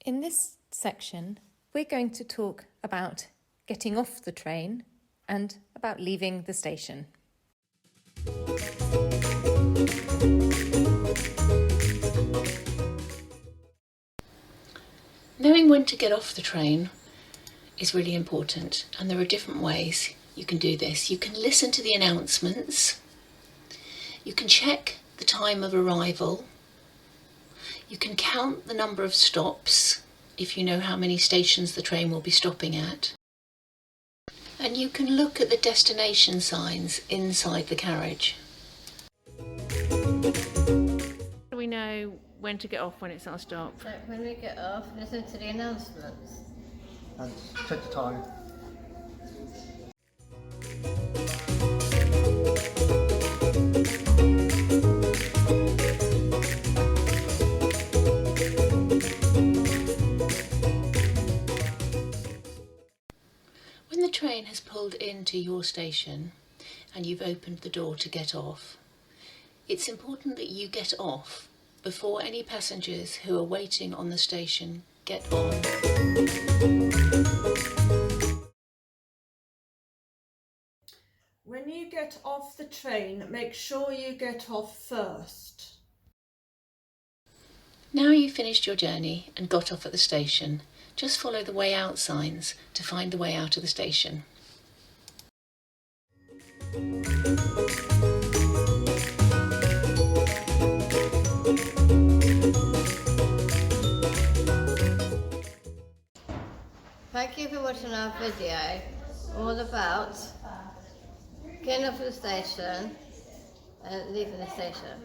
In this section, we're going to talk about getting off the train and about leaving the station. Knowing when to get off the train is really important, and there are different ways you can do this. You can listen to the announcements, you can check the time of arrival, you can count the number of stops if you know how many stations the train will be stopping at, and you can look at the destination signs inside the carriage. We know when to get off when it's our stop. So when we get off, listen to the announcements. And check the time. When the train has pulled into your station and you've opened the door to get off, it's important that you get off before any passengers who are waiting on the station get on. When you get off the train, make sure you get off first. Now you've finished your journey and got off at the station, just follow the way out signs to find the way out of the station. Thank you for watching our video all about getting off the station and leaving the station.